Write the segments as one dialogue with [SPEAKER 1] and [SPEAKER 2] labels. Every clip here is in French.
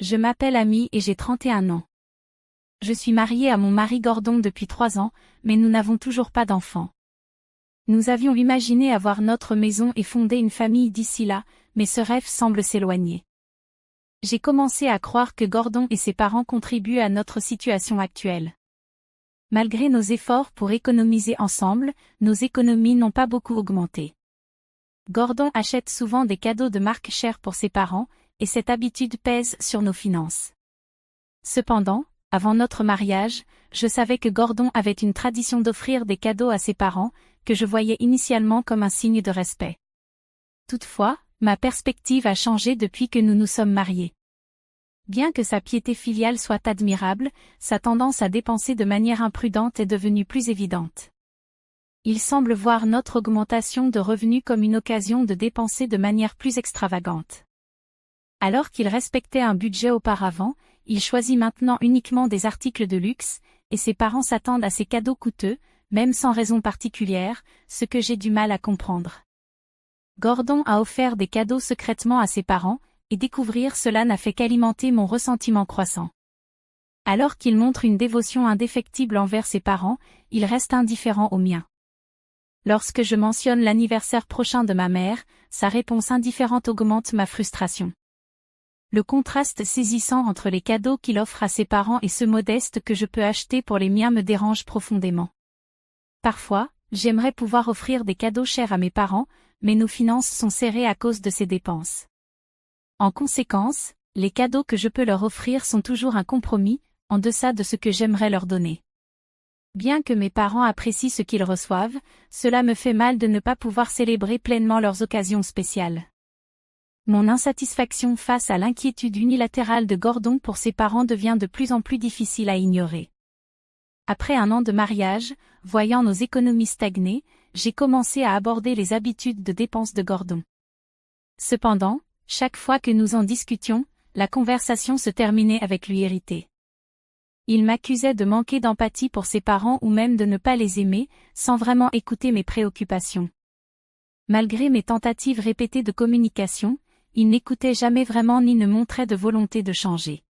[SPEAKER 1] Je m'appelle Amy et j'ai 31 ans. Je suis mariée à mon mari Gordon depuis 3 ans, mais nous n'avons toujours pas d'enfants. Nous avions imaginé avoir notre maison et fonder une famille d'ici là, mais ce rêve semble s'éloigner. J'ai commencé à croire que Gordon et ses parents contribuent à notre situation actuelle. Malgré nos efforts pour économiser ensemble, nos économies n'ont pas beaucoup augmenté. Gordon achète souvent des cadeaux de marque chère pour ses parents, et cette habitude pèse sur nos finances. Cependant, avant notre mariage, je savais que Gordon avait une tradition d'offrir des cadeaux à ses parents, que je voyais initialement comme un signe de respect. Toutefois, ma perspective a changé depuis que nous nous sommes mariés. Bien que sa piété filiale soit admirable, sa tendance à dépenser de manière imprudente est devenue plus évidente. Il semble voir notre augmentation de revenus comme une occasion de dépenser de manière plus extravagante. Alors qu'il respectait un budget auparavant, il choisit maintenant uniquement des articles de luxe, et ses parents s'attendent à ces cadeaux coûteux, même sans raison particulière, ce que j'ai du mal à comprendre. Gordon a offert des cadeaux secrètement à ses parents, et découvrir cela n'a fait qu'alimenter mon ressentiment croissant. Alors qu'il montre une dévotion indéfectible envers ses parents, il reste indifférent aux miens. Lorsque je mentionne l'anniversaire prochain de ma mère, sa réponse indifférente augmente ma frustration. Le contraste saisissant entre les cadeaux qu'il offre à ses parents et ceux modestes que je peux acheter pour les miens me dérange profondément. Parfois, j'aimerais pouvoir offrir des cadeaux chers à mes parents, mais nos finances sont serrées à cause de ces dépenses. En conséquence, les cadeaux que je peux leur offrir sont toujours un compromis, en deçà de ce que j'aimerais leur donner. Bien que mes parents apprécient ce qu'ils reçoivent, cela me fait mal de ne pas pouvoir célébrer pleinement leurs occasions spéciales. Mon insatisfaction face à l'inquiétude unilatérale de Gordon pour ses parents devient de plus en plus difficile à ignorer. Après 1 an de mariage, voyant nos économies stagner, j'ai commencé à aborder les habitudes de dépenses de Gordon. Cependant, chaque fois que nous en discutions, la conversation se terminait avec lui irrité. Il m'accusait de manquer d'empathie pour ses parents ou même de ne pas les aimer, sans vraiment écouter mes préoccupations. Malgré mes tentatives répétées de communication, il n'écoutait jamais vraiment ni ne montrait de volonté de changer.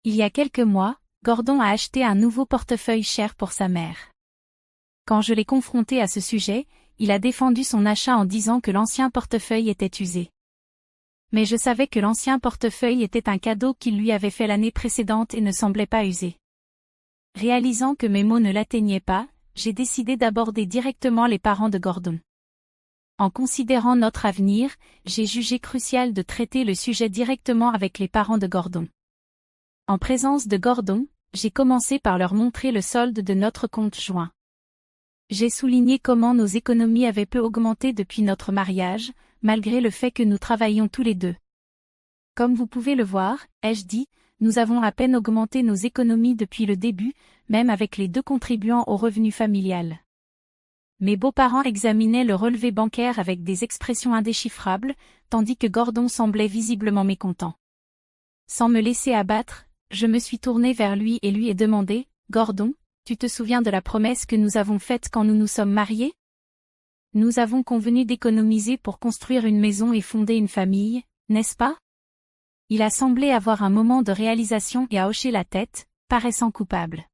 [SPEAKER 1] Il y a quelques mois, Gordon a acheté un nouveau portefeuille cher pour sa mère. Quand je l'ai confronté à ce sujet, il a défendu son achat en disant que l'ancien portefeuille était usé. Mais je savais que l'ancien portefeuille était un cadeau qu'il lui avait fait l'année précédente et ne semblait pas usé. Réalisant que mes mots ne l'atteignaient pas, j'ai décidé d'aborder directement les parents de Gordon. En considérant notre avenir, j'ai jugé crucial de traiter le sujet directement avec les parents de Gordon. En présence de Gordon, j'ai commencé par leur montrer le solde de notre compte joint. J'ai souligné comment nos économies avaient peu augmenté depuis notre mariage, malgré le fait que nous travaillions tous les deux. Comme vous pouvez le voir, ai-je dit, nous avons à peine augmenté nos économies depuis le début, même avec les 2 contribuants au revenu familial. Mes beaux-parents examinaient le relevé bancaire avec des expressions indéchiffrables, tandis que Gordon semblait visiblement mécontent. Sans me laisser abattre, je me suis tournée vers lui et lui ai demandé, « Gordon, tu te souviens de la promesse que nous avons faite quand nous nous sommes mariés ? Nous avons convenu d'économiser pour construire une maison et fonder une famille, n'est-ce pas ?» Il a semblé avoir un moment de réalisation et a hoché la tête, paraissant coupable.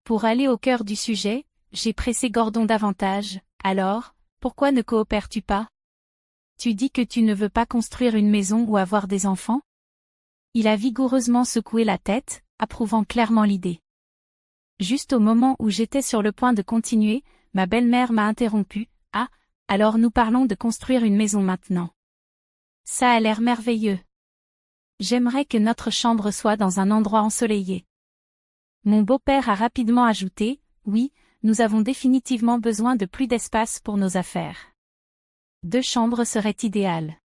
[SPEAKER 1] Pour aller au cœur du sujet, j'ai pressé Gordon davantage. « Alors, pourquoi ne coopères-tu pas ? Tu dis que tu ne veux pas construire une maison ou avoir des enfants ? » Il a vigoureusement secoué la tête, approuvant clairement l'idée. Juste au moment où j'étais sur le point de continuer, ma belle-mère m'a interrompu. « Ah, alors nous parlons de construire une maison maintenant. Ça a l'air merveilleux. J'aimerais que notre chambre soit dans un endroit ensoleillé. » Mon beau-père a rapidement ajouté, « Oui, nous avons définitivement besoin de plus d'espace pour nos affaires. 2 chambres seraient idéales. »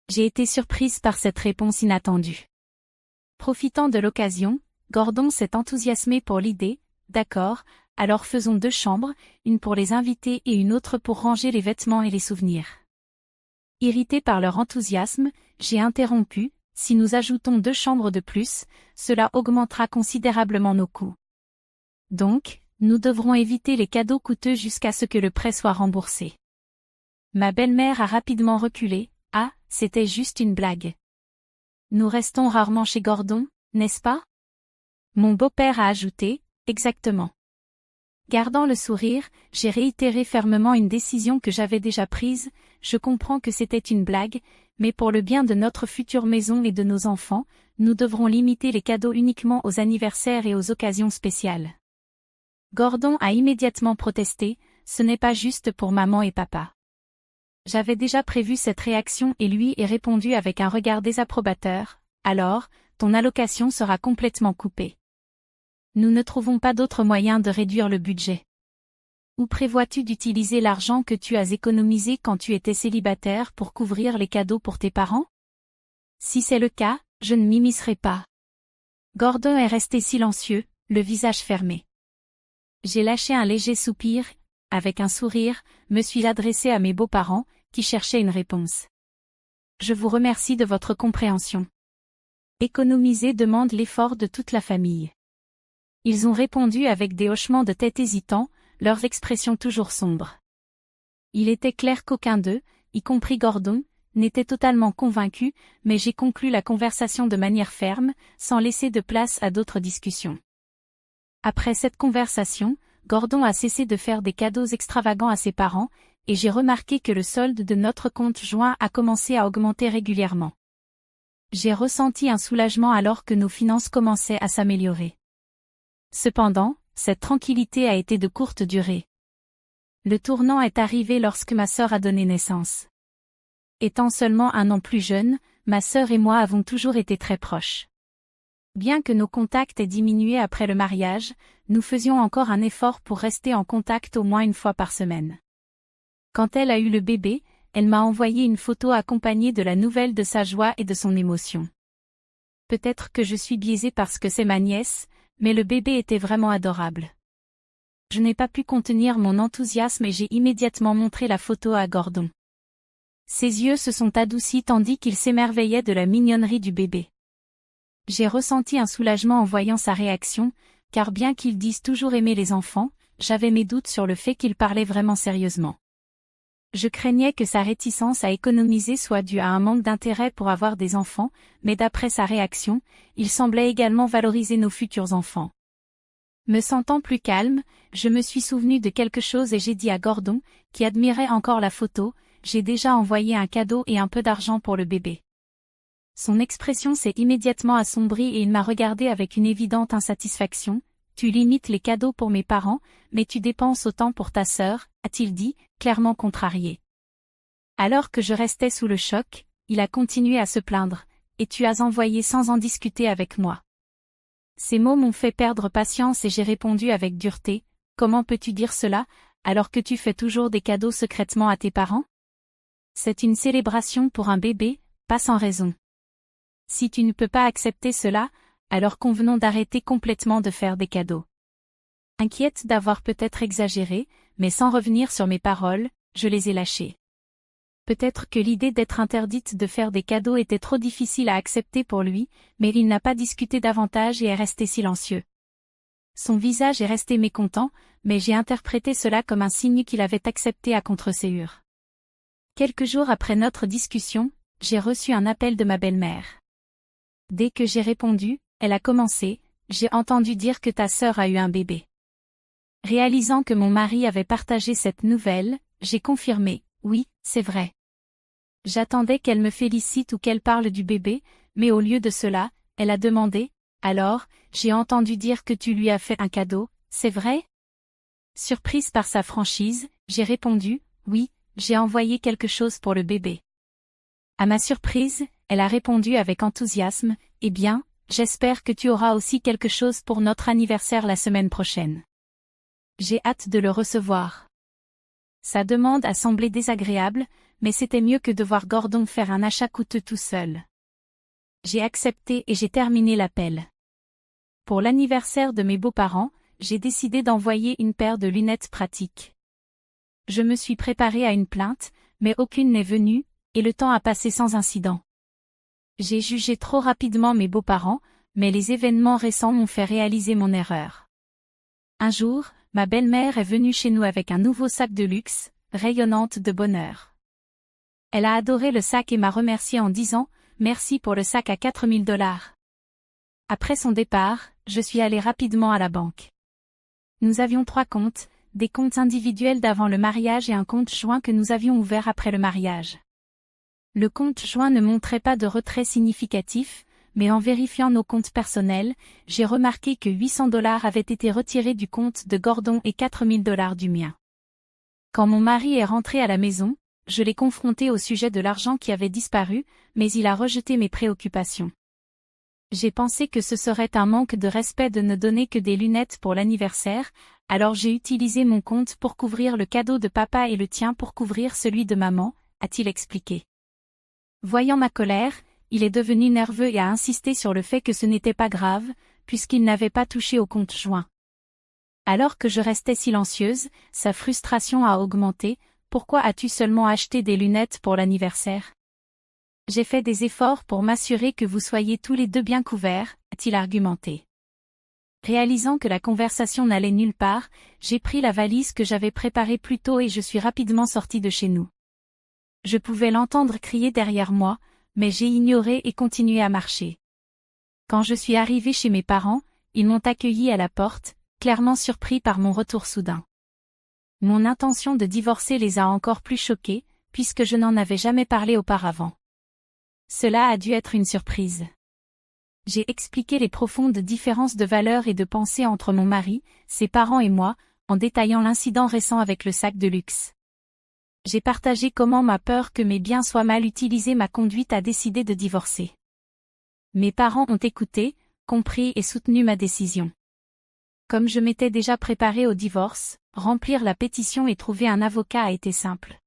[SPEAKER 1] J'ai été surprise par cette réponse inattendue. Profitant de l'occasion, Gordon s'est enthousiasmé pour l'idée. « D'accord, alors faisons 2 chambres, une pour les invités et une autre pour ranger les vêtements et les souvenirs. » Irrité par leur enthousiasme, j'ai interrompu. « Si nous ajoutons 2 chambres de plus, cela augmentera considérablement nos coûts. Donc, nous devrons éviter les cadeaux coûteux jusqu'à ce que le prêt soit remboursé. » Ma belle-mère a rapidement reculé. « Ah, c'était juste une blague. Nous restons rarement chez Gordon, n'est-ce pas? Mon beau-père a ajouté, exactement. Gardant le sourire, j'ai réitéré fermement une décision que j'avais déjà prise. Je comprends que c'était une blague, mais pour le bien de notre future maison et de nos enfants, nous devrons limiter les cadeaux uniquement aux anniversaires et aux occasions spéciales. Gordon a immédiatement protesté, ce n'est pas juste pour maman et papa. J'avais déjà prévu cette réaction et lui ai répondu avec un regard désapprobateur, alors, ton allocation sera complètement coupée. Nous ne trouvons pas d'autre moyen de réduire le budget. Où prévois-tu d'utiliser l'argent que tu as économisé quand tu étais célibataire pour couvrir les cadeaux pour tes parents? Si c'est le cas, je ne m'immiscerai pas. Gordon est resté silencieux, le visage fermé. J'ai lâché un léger soupir, avec un sourire, me suis adressé à mes beaux-parents, qui cherchaient une réponse. Je vous remercie de votre compréhension. Économiser demande l'effort de toute la famille. Ils ont répondu avec des hochements de tête hésitants, leurs expressions toujours sombres. Il était clair qu'aucun d'eux, y compris Gordon, n'était totalement convaincu, mais j'ai conclu la conversation de manière ferme, sans laisser de place à d'autres discussions. Après cette conversation, Gordon a cessé de faire des cadeaux extravagants à ses parents, et j'ai remarqué que le solde de notre compte joint a commencé à augmenter régulièrement. J'ai ressenti un soulagement alors que nos finances commençaient à s'améliorer. Cependant, cette tranquillité a été de courte durée. Le tournant est arrivé lorsque ma sœur a donné naissance. Étant seulement 1 an plus jeune, ma sœur et moi avons toujours été très proches. Bien que nos contacts aient diminué après le mariage, nous faisions encore un effort pour rester en contact au moins 1 fois par semaine. Quand elle a eu le bébé, elle m'a envoyé une photo accompagnée de la nouvelle de sa joie et de son émotion. Peut-être que je suis biaisée parce que c'est ma nièce, mais le bébé était vraiment adorable. Je n'ai pas pu contenir mon enthousiasme et j'ai immédiatement montré la photo à Gordon. Ses yeux se sont adoucis tandis qu'il s'émerveillait de la mignonnerie du bébé. J'ai ressenti un soulagement en voyant sa réaction, car bien qu'il dise toujours aimer les enfants, j'avais mes doutes sur le fait qu'il parlait vraiment sérieusement. Je craignais que sa réticence à économiser soit due à un manque d'intérêt pour avoir des enfants, mais d'après sa réaction, il semblait également valoriser nos futurs enfants. Me sentant plus calme, je me suis souvenu de quelque chose et j'ai dit à Gordon, qui admirait encore la photo, j'ai déjà envoyé un cadeau et un peu d'argent pour le bébé. Son expression s'est immédiatement assombrie et il m'a regardé avec une évidente insatisfaction. Tu limites les cadeaux pour mes parents, mais tu dépenses autant pour ta sœur, a-t-il dit, clairement contrarié. Alors que je restais sous le choc, il a continué à se plaindre, et tu as envoyé sans en discuter avec moi. Ces mots m'ont fait perdre patience et j'ai répondu avec dureté, comment peux-tu dire cela, alors que tu fais toujours des cadeaux secrètement à tes parents? C'est une célébration pour un bébé, pas sans raison. Si tu ne peux pas accepter cela, alors convenons d'arrêter complètement de faire des cadeaux. Inquiète d'avoir peut-être exagéré, mais sans revenir sur mes paroles, je les ai lâchées. Peut-être que l'idée d'être interdite de faire des cadeaux était trop difficile à accepter pour lui, mais il n'a pas discuté davantage et est resté silencieux. Son visage est resté mécontent, mais j'ai interprété cela comme un signe qu'il avait accepté à contre-séure. Quelques jours après notre discussion, j'ai reçu un appel de ma belle-mère. Dès que j'ai répondu, elle a commencé, j'ai entendu dire que ta sœur a eu un bébé. Réalisant que mon mari avait partagé cette nouvelle, j'ai confirmé, oui, c'est vrai. J'attendais qu'elle me félicite ou qu'elle parle du bébé, mais au lieu de cela, elle a demandé, alors, j'ai entendu dire que tu lui as fait un cadeau, c'est vrai? Surprise par sa franchise, j'ai répondu, oui, j'ai envoyé quelque chose pour le bébé. À ma surprise, elle a répondu avec enthousiasme, eh bien, j'espère que tu auras aussi quelque chose pour notre anniversaire la semaine prochaine. J'ai hâte de le recevoir. Sa demande a semblé désagréable, mais c'était mieux que de voir Gordon faire un achat coûteux tout seul. J'ai accepté et j'ai terminé l'appel. Pour l'anniversaire de mes beaux-parents, j'ai décidé d'envoyer une paire de lunettes pratiques. Je me suis préparée à une plainte, mais aucune n'est venue, et le temps a passé sans incident. J'ai jugé trop rapidement mes beaux-parents, mais les événements récents m'ont fait réaliser mon erreur. Un jour, ma belle-mère est venue chez nous avec un nouveau sac de luxe, rayonnante de bonheur. Elle a adoré le sac et m'a remercié en disant « merci pour le sac à 4 000 $. Après son départ, je suis allée rapidement à la banque. Nous avions 3 comptes, des comptes individuels d'avant le mariage et un compte joint que nous avions ouvert après le mariage. Le compte joint ne montrait pas de retrait significatif, mais en vérifiant nos comptes personnels, j'ai remarqué que 800 $ avaient été retirés du compte de Gordon et 4 000 $ du mien. Quand mon mari est rentré à la maison, je l'ai confronté au sujet de l'argent qui avait disparu, mais il a rejeté mes préoccupations. J'ai pensé que ce serait un manque de respect de ne donner que des lunettes pour l'anniversaire, alors j'ai utilisé mon compte pour couvrir le cadeau de papa et le tien pour couvrir celui de maman, a-t-il expliqué. Voyant ma colère, il est devenu nerveux et a insisté sur le fait que ce n'était pas grave, puisqu'il n'avait pas touché au compte joint. Alors que je restais silencieuse, sa frustration a augmenté. Pourquoi as-tu seulement acheté des lunettes pour l'anniversaire? J'ai fait des efforts pour m'assurer que vous soyez tous les deux bien couverts, a-t-il argumenté. Réalisant que la conversation n'allait nulle part, j'ai pris la valise que j'avais préparée plus tôt et je suis rapidement sortie de chez nous. Je pouvais l'entendre crier derrière moi, mais j'ai ignoré et continué à marcher. Quand je suis arrivée chez mes parents, ils m'ont accueillie à la porte, clairement surpris par mon retour soudain. Mon intention de divorcer les a encore plus choqués, puisque je n'en avais jamais parlé auparavant. Cela a dû être une surprise. J'ai expliqué les profondes différences de valeurs et de pensée entre mon mari, ses parents et moi, en détaillant l'incident récent avec le sac de luxe. J'ai partagé comment ma peur que mes biens soient mal utilisés m'a conduite à décider de divorcer. Mes parents ont écouté, compris et soutenu ma décision. Comme je m'étais déjà préparée au divorce, remplir la pétition et trouver un avocat a été simple.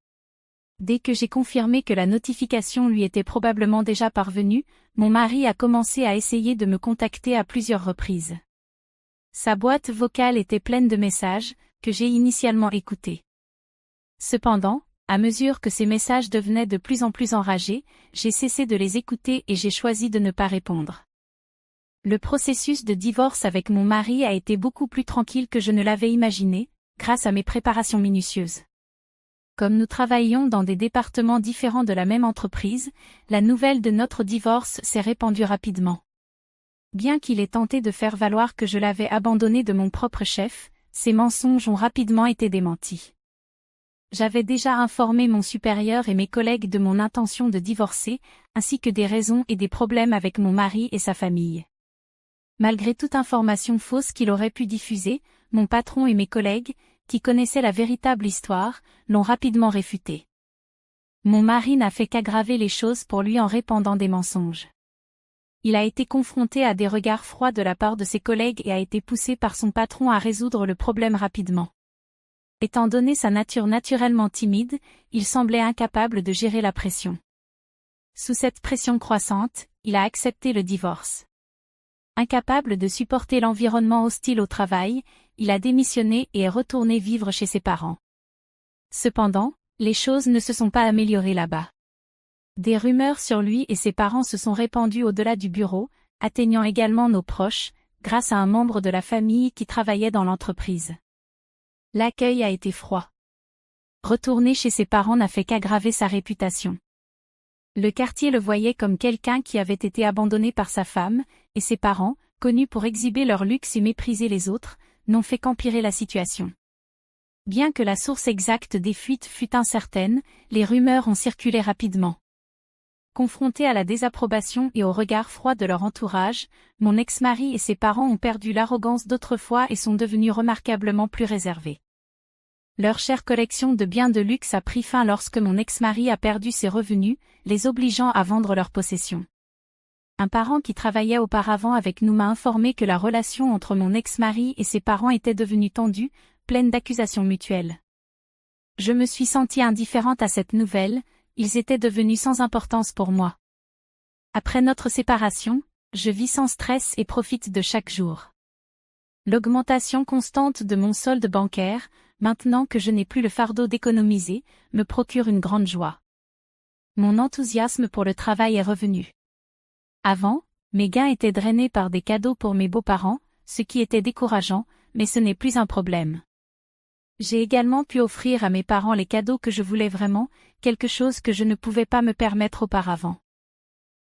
[SPEAKER 1] Dès que j'ai confirmé que la notification lui était probablement déjà parvenue, mon mari a commencé à essayer de me contacter à plusieurs reprises. Sa boîte vocale était pleine de messages, que j'ai initialement écoutés. Cependant, à mesure que ces messages devenaient de plus en plus enragés, j'ai cessé de les écouter et j'ai choisi de ne pas répondre. Le processus de divorce avec mon mari a été beaucoup plus tranquille que je ne l'avais imaginé, grâce à mes préparations minutieuses. Comme nous travaillions dans des départements différents de la même entreprise, la nouvelle de notre divorce s'est répandue rapidement. Bien qu'il ait tenté de faire valoir que je l'avais abandonné de mon propre chef, ces mensonges ont rapidement été démentis. J'avais déjà informé mon supérieur et mes collègues de mon intention de divorcer, ainsi que des raisons et des problèmes avec mon mari et sa famille. Malgré toute information fausse qu'il aurait pu diffuser, mon patron et mes collègues, qui connaissaient la véritable histoire, l'ont rapidement réfutée. Mon mari n'a fait qu'aggraver les choses pour lui en répandant des mensonges. Il a été confronté à des regards froids de la part de ses collègues et a été poussé par son patron à résoudre le problème rapidement. Étant donné sa nature naturellement timide, il semblait incapable de gérer la pression. Sous cette pression croissante, il a accepté le divorce. Incapable de supporter l'environnement hostile au travail, il a démissionné et est retourné vivre chez ses parents. Cependant, les choses ne se sont pas améliorées là-bas. Des rumeurs sur lui et ses parents se sont répandues au-delà du bureau, atteignant également nos proches, grâce à un membre de la famille qui travaillait dans l'entreprise. L'accueil a été froid. Retourner chez ses parents n'a fait qu'aggraver sa réputation. Le quartier le voyait comme quelqu'un qui avait été abandonné par sa femme, et ses parents, connus pour exhiber leur luxe et mépriser les autres, n'ont fait qu'empirer la situation. Bien que la source exacte des fuites fût incertaine, les rumeurs ont circulé rapidement. Confrontés à la désapprobation et au regard froid de leur entourage, mon ex-mari et ses parents ont perdu l'arrogance d'autrefois et sont devenus remarquablement plus réservés. Leur chère collection de biens de luxe a pris fin lorsque mon ex-mari a perdu ses revenus, les obligeant à vendre leurs possessions. Un parent qui travaillait auparavant avec nous m'a informé que la relation entre mon ex-mari et ses parents était devenue tendue, pleine d'accusations mutuelles. Je me suis sentie indifférente à cette nouvelle, ils étaient devenus sans importance pour moi. Après notre séparation, je vis sans stress et profite de chaque jour. L'augmentation constante de mon solde bancaire, maintenant que je n'ai plus le fardeau d'économiser, me procure une grande joie. Mon enthousiasme pour le travail est revenu. Avant, mes gains étaient drainés par des cadeaux pour mes beaux-parents, ce qui était décourageant, mais ce n'est plus un problème. J'ai également pu offrir à mes parents les cadeaux que je voulais vraiment, quelque chose que je ne pouvais pas me permettre auparavant.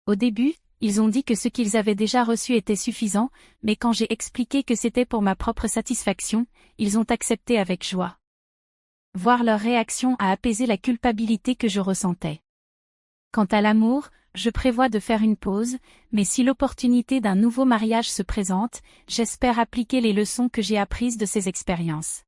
[SPEAKER 1] Au début, ils ont dit que ce qu'ils avaient déjà reçu était suffisant, mais quand j'ai expliqué que c'était pour ma propre satisfaction, ils ont accepté avec joie. Voir leur réaction a apaisé la culpabilité que je ressentais. Quant à l'amour, je prévois de faire une pause, mais si l'opportunité d'un nouveau mariage se présente, j'espère appliquer les leçons que j'ai apprises de ces expériences.